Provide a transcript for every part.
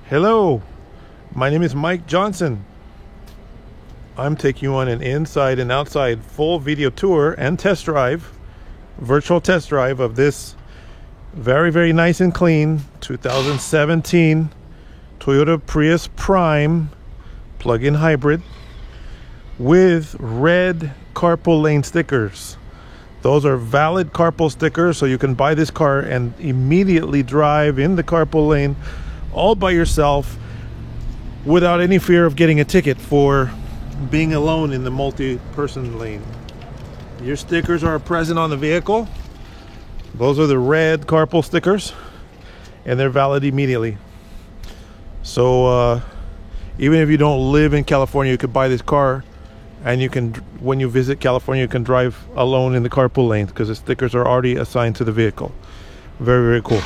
Hello, my name is Mike Johnson. I'm taking you on an inside and outside full video tour and test drive, virtual test drive of this very nice and clean 2017 Toyota Prius Prime plug-in hybrid with red carpool lane stickers. Those are valid carpool stickers, so you can buy this car and immediately drive in the carpool lane all by yourself without any fear of getting a ticket for being alone in the multi-person lane. Your stickers are present on the vehicle. Those are the red carpool stickers, and they're valid immediately. So even if you don't live in California, you could buy this car, and you can, when you visit California, you can drive alone in the carpool lane because the stickers are already assigned to the vehicle. Very cool.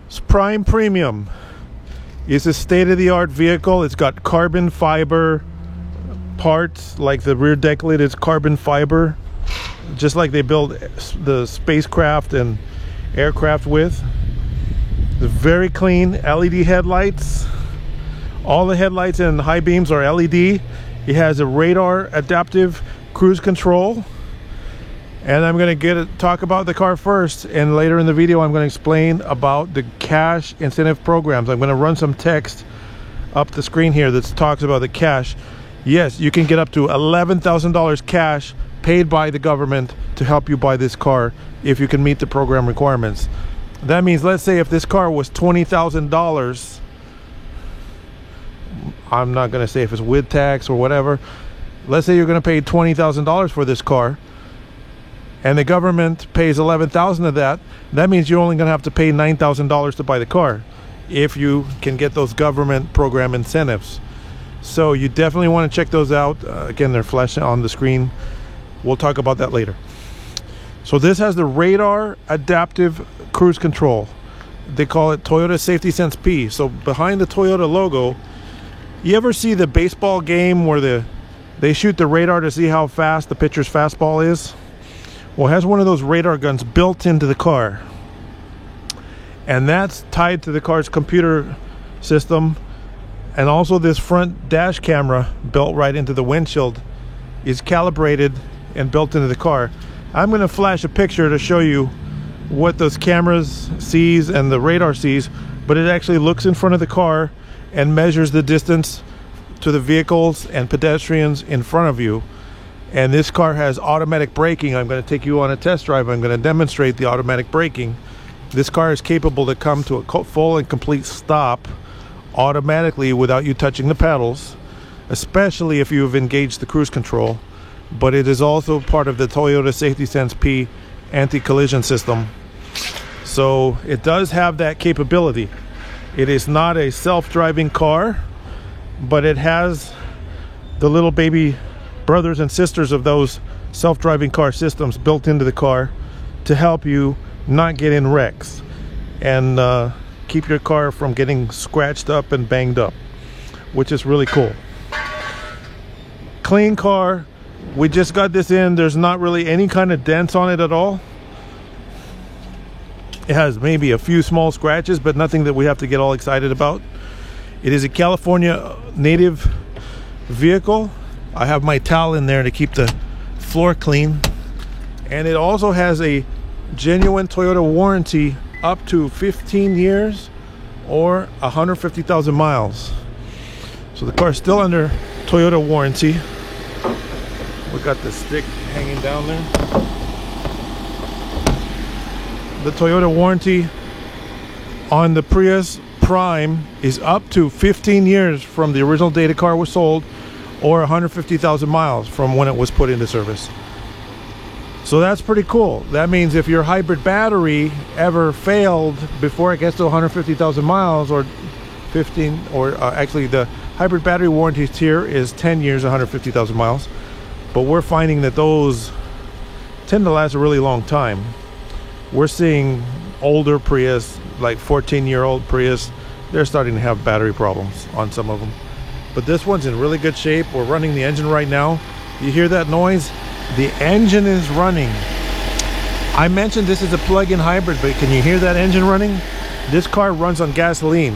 It's Prime Premium. It's a state-of-the-art vehicle. It's got carbon fiber parts, like the rear deck lid is carbon fiber, just like they build the spacecraft and aircraft with. The very clean LED headlights. All the headlights and high beams are LED. It has a radar adaptive cruise control. And I'm going to talk about the car first, and later in the video I'm going to explain about the cash incentive programs. I'm going to run some text up the screen here that talks about the cash. Yes, you can get up to $11,000 cash paid by the government to help you buy this car if you can meet the program requirements. That means, let's say if this car was $20,000, I'm not going to say if it's with tax or whatever. Let's say you're going to pay $20,000 for this car, and the government pays $11,000 of that. That means you're only going to have to pay $9,000 to buy the car if you can get those government program incentives. So you definitely want to check those out. Again, they're flashing on the screen. We'll talk about that later. So this has the radar adaptive cruise control. They call it Toyota Safety Sense P. So behind the Toyota logo, you ever see the baseball game where they shoot the radar to see how fast the pitcher's fastball is? Well, it has one of those radar guns built into the car, and that's tied to the car's computer system. And also this front dash camera built right into the windshield is calibrated and built into the car. I'm going to flash a picture to show you what those cameras sees and the radar sees, but it actually looks in front of the car and measures the distance to the vehicles and pedestrians in front of you. And this car has automatic braking. I'm going to take you on a test drive. I'm going to demonstrate the automatic braking. This car is capable to come to a full and complete stop automatically without you touching the pedals, especially if you have engaged the cruise control. But it is also part of the Toyota Safety Sense P anti-collision system, so it does have that capability. It is not a self-driving car, but it has the little baby brothers and sisters of those self-driving car systems built into the car to help you not get in wrecks and keep your car from getting scratched up and banged up, which is really cool. Clean car. We just got this in. There's not really any kind of dents on it at all. It has maybe a few small scratches, but nothing that we have to get all excited about. It is a California native vehicle. I have my towel in there to keep the floor clean. And it also has a genuine Toyota warranty up to 15 years or 150,000 miles. So the car is still under Toyota warranty. We got the stick hanging down there. The Toyota warranty on the Prius Prime is up to 15 years from the original day the car was sold, or 150,000 miles from when it was put into service. So that's pretty cool. That means if your hybrid battery ever failed before it gets to 150,000 miles or 15, or actually the hybrid battery warranty tier is 10 years, 150,000 miles. But we're finding that those tend to last a really long time. We're seeing older Prius, like 14-year-old Prius, they're starting to have battery problems on some of them. But this one's in really good shape. We're running the engine right now. You hear that noise? The engine is running. I mentioned this is a plug-in hybrid, but can you hear that engine running? This car runs on gasoline.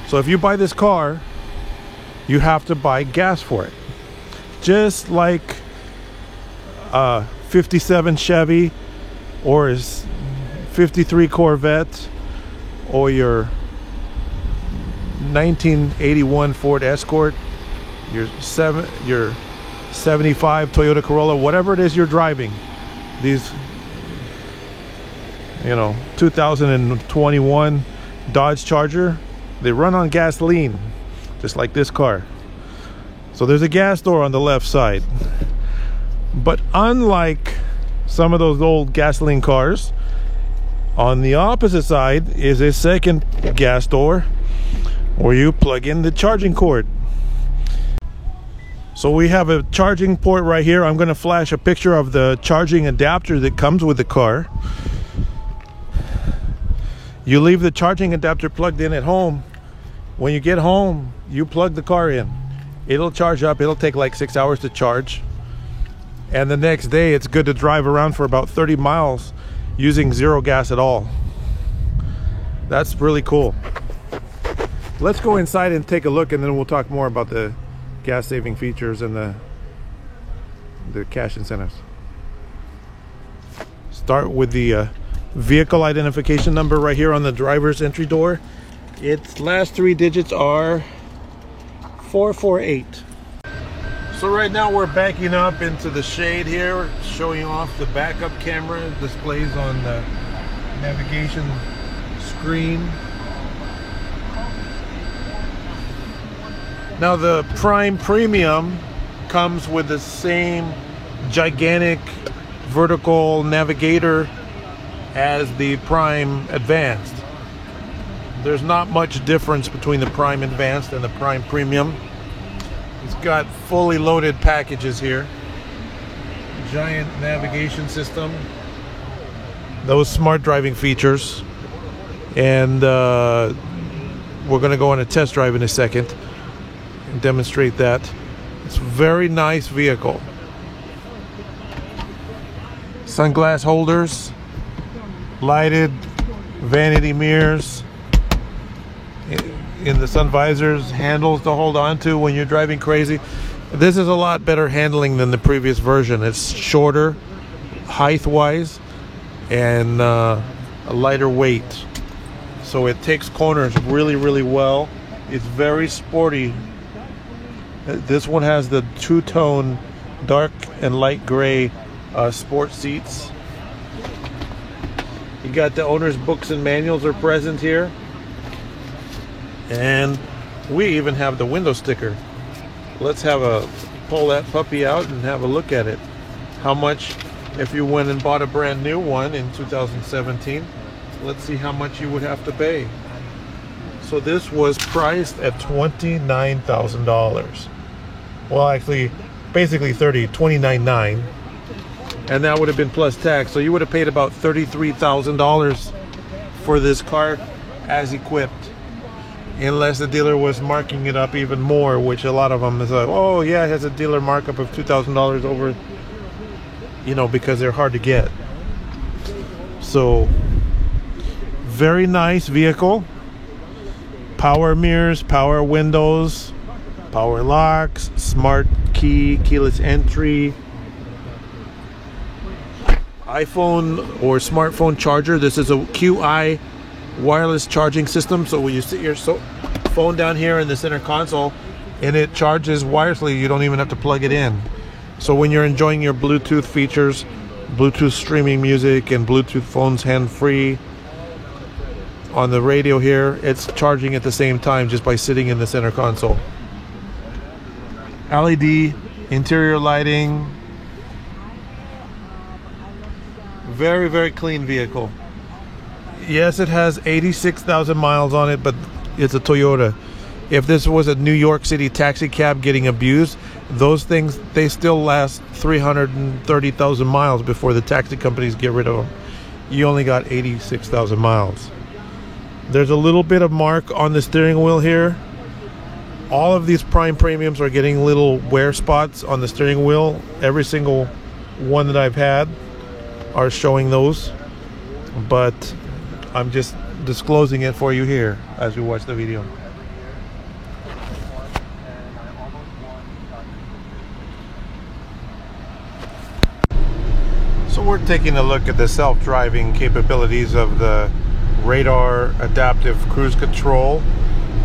So if you buy this car, you have to buy gas for it. Just like a 57 Chevy or his 53 Corvette or your 1981 Ford Escort, your 75 Toyota Corolla, whatever it is you're driving, these 2021 Dodge Charger, they run on gasoline just like this car. So there's a gas door on the left side, but unlike some of those old gasoline cars, on the opposite side is a second gas door where you plug in the charging cord. So we have a charging port right here. I'm going to flash a picture of the charging adapter that comes with the car. You leave the charging adapter plugged in at home. When you get home, you plug the car in. It'll charge up. It'll take like 6 hours to charge. And the next day, it's good to drive around for about 30 miles using zero gas at all. That's really cool. Let's go inside and take a look, and then we'll talk more about the gas saving features and the cash incentives. Start with the vehicle identification number right here on the driver's entry door. Its last three digits are 448. So right now we're backing up into the shade here, showing off the backup camera displays on the navigation screen. Now the Prime Premium comes with the same gigantic vertical navigator as the Prime Advanced. There's not much difference between the Prime Advanced and the Prime Premium. It's got fully loaded packages here. Giant navigation system. Those smart driving features. And we're going to go on a test drive in a second and demonstrate that. It's a very nice vehicle. Sunglass holders, lighted vanity mirrors in the sun visors, handles to hold on to when you're driving crazy. This is a lot better handling than the previous version. It's shorter height wise and a lighter weight, so it takes corners really well. It's very sporty. This one has the two-tone dark and light gray sport seats. You got the owner's books and manuals are present here. And we even have the window sticker. Let's pull that puppy out and have a look at it. How much, if you went and bought a brand new one in 2017, let's see how much you would have to pay. So this was priced at $29,000. Well, actually, basically $29,900, and that would have been plus tax. So you would have paid about $33,000 for this car as equipped, unless the dealer was marking it up even more, which a lot of them is like, oh yeah, it has a dealer markup of $2,000 over, because they're hard to get. So very nice vehicle. Power mirrors, power windows, power locks, smart key, keyless entry, iPhone or smartphone charger. This is a QI wireless charging system, so when you sit your phone down here in the center console and it charges wirelessly, you don't even have to plug it in. So when you're enjoying your Bluetooth features, Bluetooth streaming music and Bluetooth phones hand-free on the radio here, it's charging at the same time just by sitting in the center console. LED interior lighting. Very clean vehicle. Yes, it has 86,000 miles on it, but it's a Toyota. If this was a New York City taxi cab getting abused, those things, they still last 330,000 miles before the taxi companies get rid of them. You only got 86,000 miles. There's a little bit of mark on the steering wheel here. All of these Prime Premiums are getting little wear spots on the steering wheel. Every single one that I've had are showing those, but I'm just disclosing it for you here as we watch the video. we're taking a look at the self-driving capabilities of the radar adaptive cruise control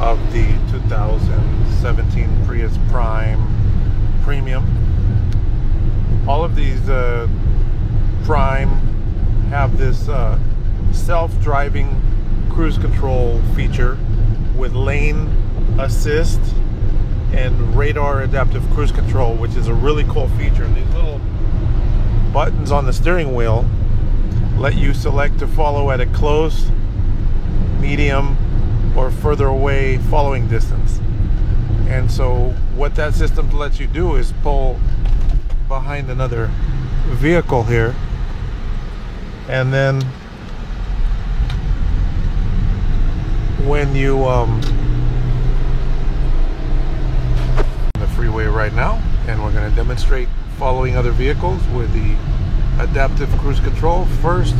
of the 2017 Prius Prime Premium. All of these Prime have this self-driving cruise control feature with lane assist and radar adaptive cruise control, which is a really cool feature. And these little buttons on the steering wheel let you select to follow at a close, medium, or further away following distance. And so what that system lets you do is pull behind another vehicle here, and then when you the freeway right now, and we're going to demonstrate following other vehicles with the adaptive cruise control. First,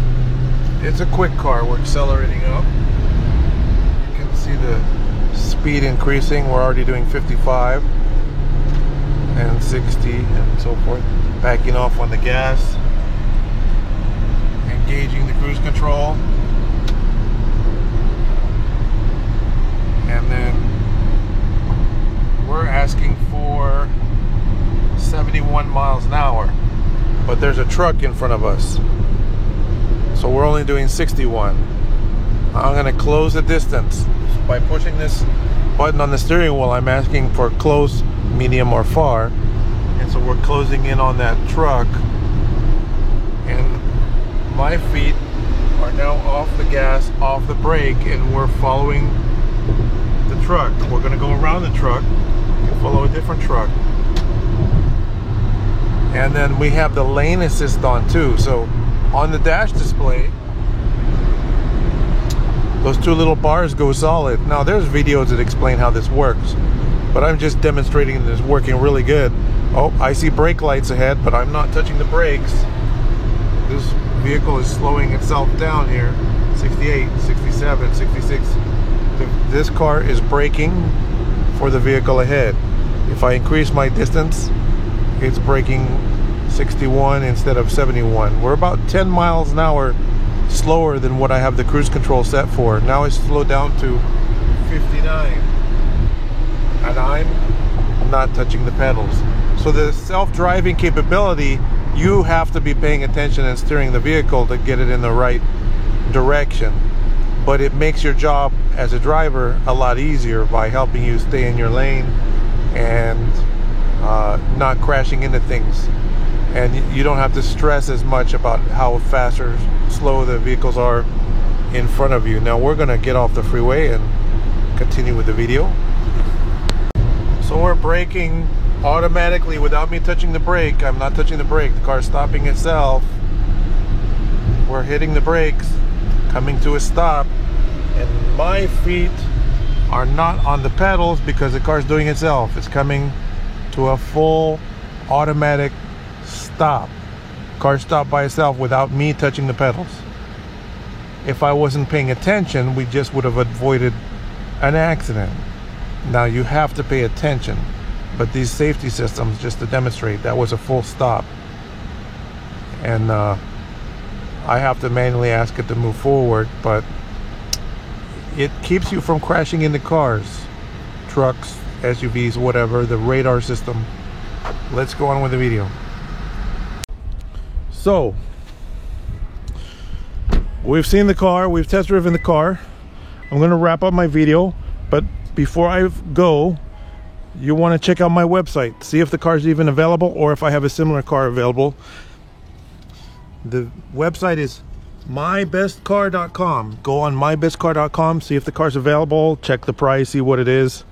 it's a quick car. We're accelerating up. You can see the speed increasing. We're already doing 55 and 60 and so forth. Backing off on the gas, engaging the cruise control, and then we're asking for 71 miles an hour, but there's a truck in front of us, so we're only doing 61. I'm going to close the distance by pushing this button on the steering wheel. I'm asking for close, medium, or far, and so we're closing in on that truck, and my feet are now off the gas, off the brake, and we're following the truck. We're going to go around the truck and follow a different truck, and then we have the lane assist on too. So on the dash display, those two little bars go solid. Now there's videos that explain how this works, but I'm just demonstrating that it's working really good. Oh, I see brake lights ahead, but I'm not touching the brakes. This vehicle is slowing itself down here. 68, 67, 66. This car is braking for the vehicle ahead. If I increase my distance, it's braking 61 instead of 71. We're about 10 miles an hour slower than what I have the cruise control set for. Now it's slowed down to 59, and I'm not touching the pedals. So the self-driving capability, you have to be paying attention and steering the vehicle to get it in the right direction, but it makes your job as a driver a lot easier by helping you stay in your lane and not crashing into things, and you don't have to stress as much about how fast or slow the vehicles are in front of you. Now we're gonna get off the freeway and continue with the video. So we're braking automatically without me touching the brake. I'm not touching the brake. The car's stopping itself. We're hitting the brakes, coming to a stop, and my feet are not on the pedals because the car's doing itself. It's coming to a full automatic stop. Car stopped by itself without me touching the pedals. If I wasn't paying attention, we just would have avoided an accident. Now you have to pay attention, but these safety systems, just to demonstrate, that was a full stop, and I have to manually ask it to move forward, but it keeps you from crashing into cars, trucks, SUVs, whatever, the radar system. Let's go on with the video. So we've seen the car, we've test driven the car. I'm going to wrap up my video, but before I go, you want to check out my website, see if the car's even available or if I have a similar car available. The website is mybestcar.com. Go on mybestcar.com, see if the car's available, check the price, see what it is.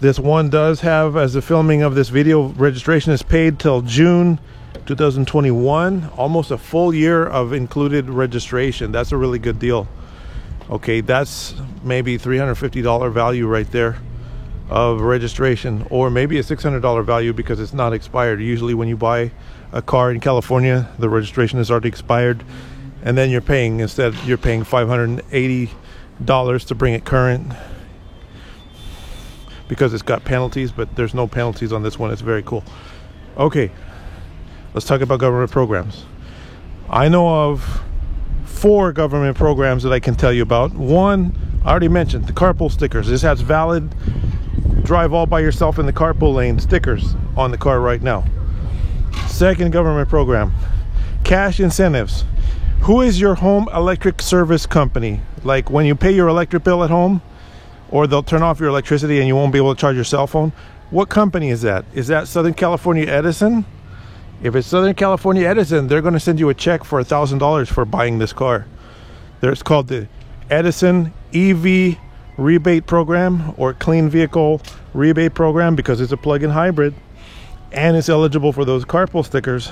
This one does have, as the filming of this video, registration is paid till June 2021, almost a full year of included registration. That's a really good deal. Okay, that's maybe $350 value right there of registration, or maybe a $600 value because it's not expired. Usually when you buy a car in California, the registration is already expired, and then you're paying $580 to bring it current because it's got penalties, but there's no penalties on this one. It's very cool. Okay, let's talk about government programs. I know of 4 government programs that I can tell you about. One, I already mentioned, the carpool stickers. This has valid drive all by yourself in the carpool lane stickers on the car right now. Second government program, cash incentives. Who is your home electric service company? Like when you pay your electric bill at home, or they'll turn off your electricity and you won't be able to charge your cell phone. What company is that? Is that Southern California Edison? If it's Southern California Edison, they're going to send you a check for $1,000 for buying this car. It's called the Edison EV rebate program, or clean vehicle rebate program, because it's a plug-in hybrid and it's eligible for those carpool stickers.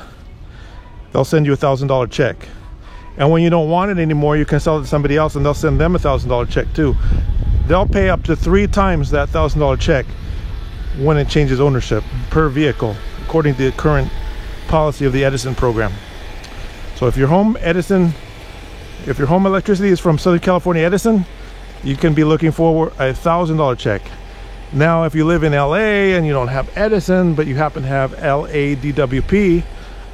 They'll send you a $1,000 check. And when you don't want it anymore, you can sell it to somebody else and they'll send them a $1,000 check too. They'll pay up to 3 times that $1,000 check when it changes ownership per vehicle, according to the current policy of the Edison program. So if your home electricity is from Southern California Edison, you can be looking for a $1,000 check. Now, if you live in LA and you don't have Edison, but you happen to have LADWP,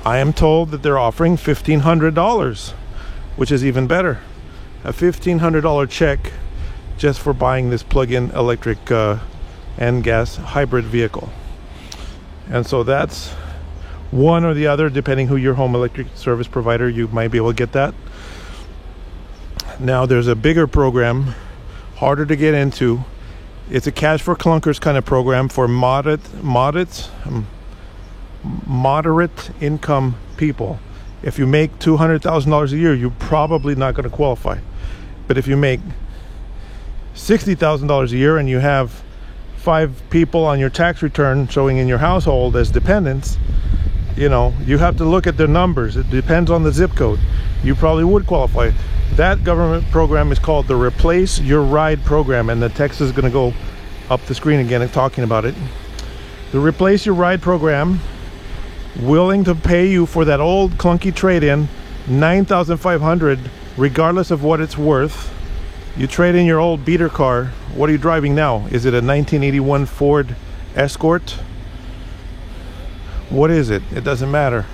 I am told that they're offering $1,500, which is even better. A $1,500 check just for buying this plug-in electric and gas hybrid vehicle. And so that's one or the other, depending who your home electric service provider, you might be able to get that. Now there's a bigger program, harder to get into. It's a cash for clunkers kind of program for moderate income people. If you make $200,000 a year, you're probably not going to qualify. But if you make $60,000 a year and you have 5 people on your tax return showing in your household as dependents, you know, you have to look at their numbers. It depends on the zip code. You probably would qualify. That government program is called the Replace Your Ride program, and the text is going to go up the screen again and talking about it. The Replace Your Ride program, willing to pay you for that old clunky trade-in, $9,500, regardless of what it's worth. You trade in your old beater car. What are you driving now? Is it a 1981 Ford Escort? What is it? It doesn't matter.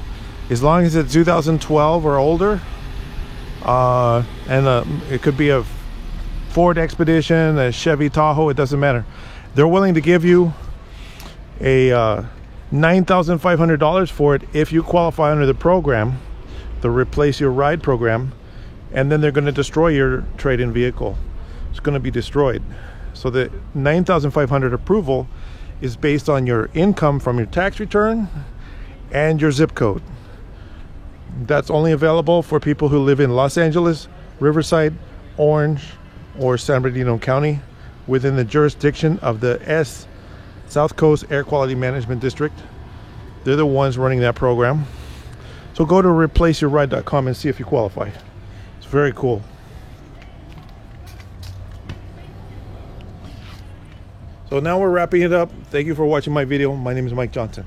As long as it's 2012 or older, it could be a Ford Expedition, a Chevy Tahoe, it doesn't matter. They're willing to give you a $9,500 for it if you qualify under the program, the Replace Your Ride program, and then they're going to destroy your trade-in vehicle. It's going to be destroyed. So the $9,500 approval is based on your income from your tax return and your zip code. That's only available for people who live in Los Angeles, Riverside, Orange, or San Bernardino County within the jurisdiction of the South Coast Air Quality Management District. They're the ones running that program. So go to replaceyourride.com and see if you qualify. It's very cool. So now we're wrapping it up. Thank you for watching my video. My name is Mike Johnson.